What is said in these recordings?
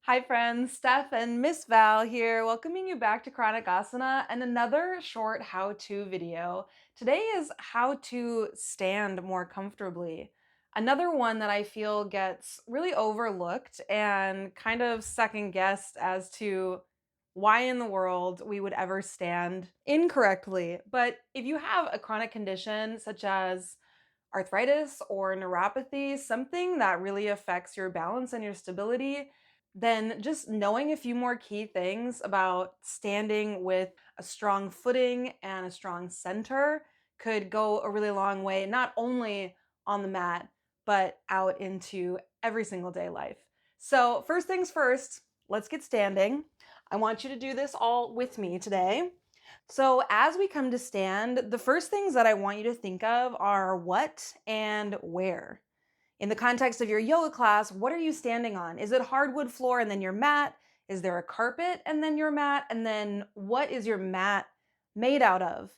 Hi friends, Steph and Miss Val here, welcoming you back to Chronic Asana and another short how-to video. Today is how to stand more comfortably. Another one that I feel gets really overlooked and kind of second guessed as to why in the world we would ever stand incorrectly. But if you have a chronic condition such as arthritis or neuropathy, something that really affects your balance and your stability, then just knowing a few more key things about standing with a strong footing and a strong center could go a really long way, not only on the mat, but out into every single day life. So, first things first, let's get standing. I want you to do this all with me today. So, as we come to stand, the first things that I want you to think of are what and where. In the context of your yoga class, what are you standing on? Is it hardwood floor and then your mat? Is there a carpet and then your mat? And then what is your mat made out of?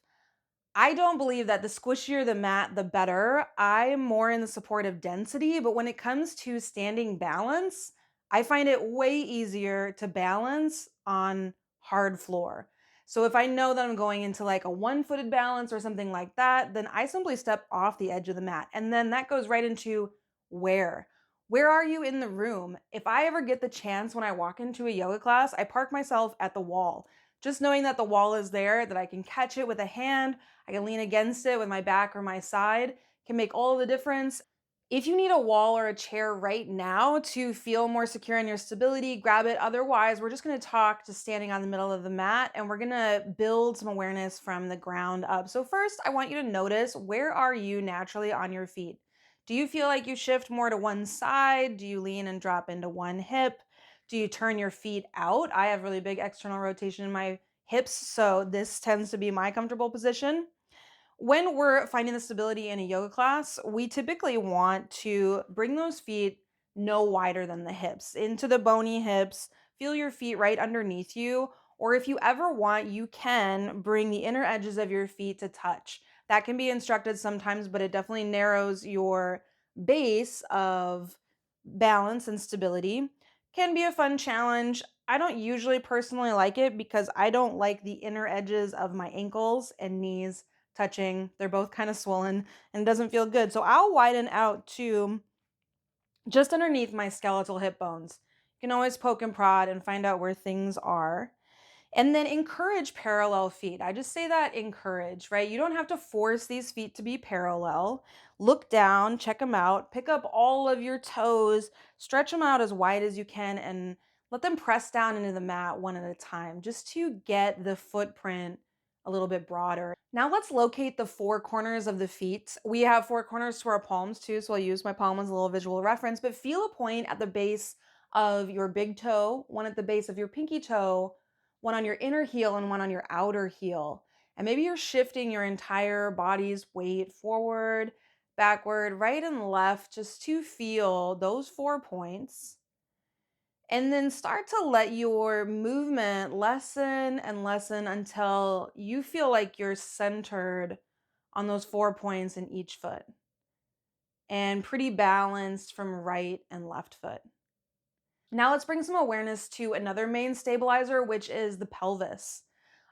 I don't believe that the squishier the mat, the better. I'm more in the support of density, but when it comes to standing balance, I find it way easier to balance on hard floor. So if I know that I'm going into like a one-footed balance or something like that, then I simply step off the edge of the mat. And then that goes right into where. Where are you in the room? If I ever get the chance when I walk into a yoga class, I park myself at the wall. Just knowing that the wall is there, that I can catch it with a hand, I can lean against it with my back or my side, can make all the difference. If you need a wall or a chair right now to feel more secure in your stability, grab it. Otherwise, we're just going to talk to standing on the middle of the mat and we're going to build some awareness from the ground up. So first, I want you to notice, where are you naturally on your feet? Do you feel like you shift more to one side? Do you lean and drop into one hip? Do you turn your feet out? I have really big external rotation in my hips, so this tends to be my comfortable position. When we're finding the stability in a yoga class, we typically want to bring those feet no wider than the hips, into the bony hips. Feel your feet right underneath you. Or if you ever want, you can bring the inner edges of your feet to touch. That can be instructed sometimes, but it definitely narrows your base of balance and stability. Can be a fun challenge. I don't usually personally like it because I don't like the inner edges of my ankles and knees touching. They're both kind of swollen and it doesn't feel good. So I'll widen out to just underneath my skeletal hip bones. You can always poke and prod and find out where things are. And then encourage parallel feet. I just say that encourage, right? You don't have to force these feet to be parallel. Look down, check them out, pick up all of your toes, stretch them out as wide as you can, and let them press down into the mat one at a time just to get the footprint a little bit broader. Now let's locate the four corners of the feet. We have four corners to our palms too, so I'll use my palm as a little visual reference, but feel a point at the base of your big toe, one at the base of your pinky toe, one on your inner heel and one on your outer heel. And maybe you're shifting your entire body's weight forward, backward, right and left just to feel those 4 points. And then start to let your movement lessen and lessen until you feel like you're centered on those 4 points in each foot and pretty balanced from right and left foot. Now let's bring some awareness to another main stabilizer, which is the pelvis.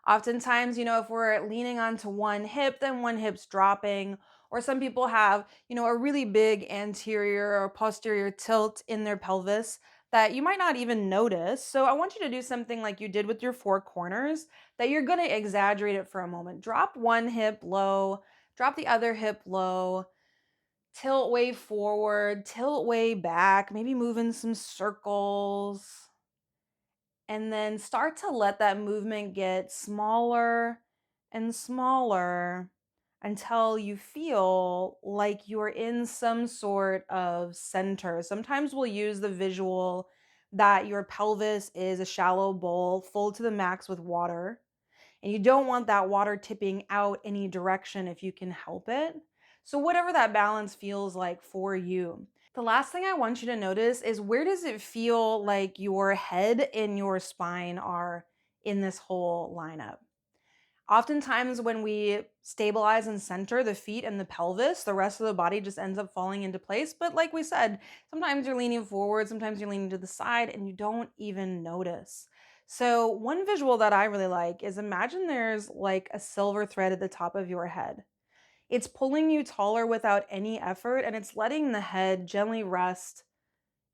Oftentimes, if we're leaning onto one hip, then one hip's dropping, or some people have, a really big anterior or posterior tilt in their pelvis that you might not even notice. So I want you to do something like you did with your four corners, that you're going to exaggerate it for a moment. Drop one hip low, drop the other hip low, tilt way forward, tilt way back, maybe move in some circles, and then start to let that movement get smaller and smaller until you feel like you're in some sort of center. Sometimes we'll use the visual that your pelvis is a shallow bowl full to the max with water, and you don't want that water tipping out any direction if you can help it. So, whatever that balance feels like for you. The last thing I want you to notice is, where does it feel like your head and your spine are in this whole lineup? Oftentimes, when we stabilize and center the feet and the pelvis, the rest of the body just ends up falling into place. But like we said, sometimes you're leaning forward, sometimes you're leaning to the side, and you don't even notice. So, one visual that I really like is imagine there's like a silver thread at the top of your head. It's pulling you taller without any effort, and it's letting the head gently rest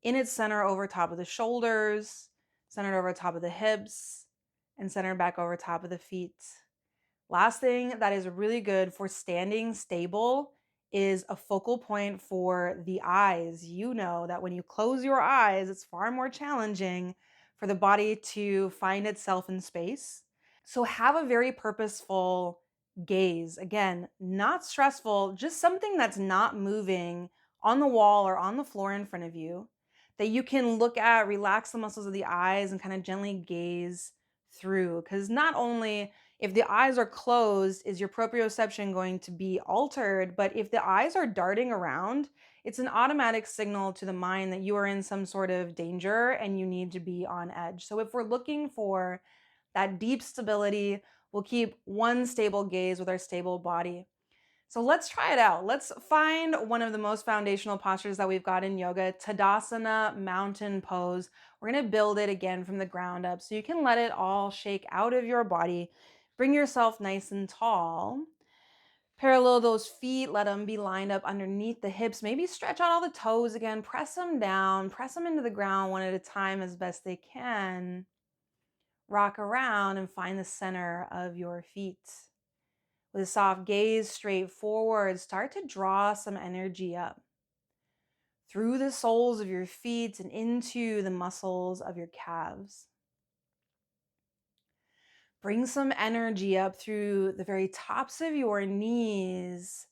in its center over top of the shoulders, centered over top of the hips, and centered back over top of the feet. Last thing that is really good for standing stable is a focal point for the eyes. You know that when you close your eyes, it's far more challenging for the body to find itself in space. So have a very purposeful gaze. Again, not stressful, just something that's not moving on the wall or on the floor in front of you that you can look at, relax the muscles of the eyes, and kind of gently gaze through. Because not only if the eyes are closed, is your proprioception going to be altered, but if the eyes are darting around, it's an automatic signal to the mind that you are in some sort of danger and you need to be on edge. So if we're looking for that deep stability, we'll keep one stable gaze with our stable body. So let's try it out. Let's find one of the most foundational postures that we've got in yoga, Tadasana mountain pose. We're going to build it again from the ground up so you can let it all shake out of your body. Bring yourself nice and tall. Parallel those feet, let them be lined up underneath the hips. Maybe stretch out all the toes again, press them down, press them into the ground one at a time as best they can. Rock around and find the center of your feet. With a soft gaze straight forward, start to draw some energy up through the soles of your feet and into the muscles of your calves. Bring some energy up through the very tops of your knees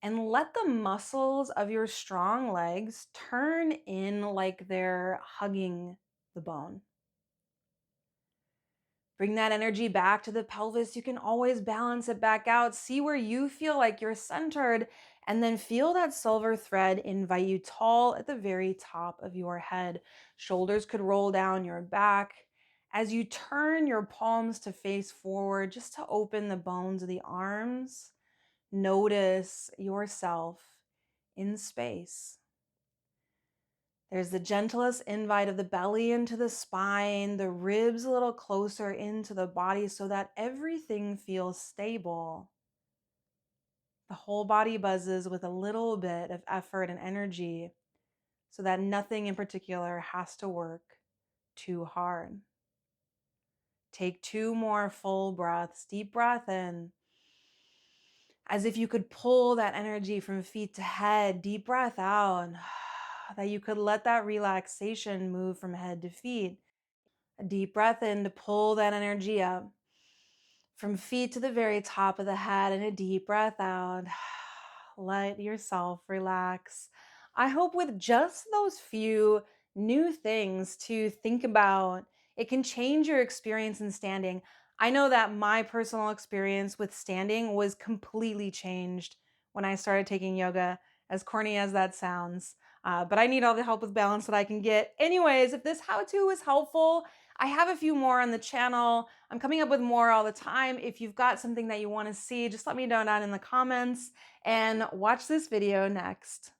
and let the muscles of your strong legs turn in like they're hugging the bone. Bring that energy back to the pelvis. You can always balance it back out. See where you feel like you're centered, and then feel that silver thread invite you tall at the very top of your head. Shoulders could roll down your back. As you turn your palms to face forward, just to open the bones of the arms, notice yourself in space. There's the gentlest invite of the belly into the spine, the ribs a little closer into the body so that everything feels stable. The whole body buzzes with a little bit of effort and energy so that nothing in particular has to work too hard. Take 2 more full breaths. Deep breath in. As if you could pull that energy from feet to head. Deep breath out. That you could let that relaxation move from head to feet. A deep breath in to pull that energy up from feet to the very top of the head, and a deep breath out. Let yourself relax. I hope with just those few new things to think about, it can change your experience in standing. I know that my personal experience with standing was completely changed when I started taking yoga, as corny as that sounds. But I need all the help with balance that I can get. Anyways, if this how-to is helpful, I have a few more on the channel. I'm coming up with more all the time. If you've got something that you want to see, just let me know down in the comments and watch this video next.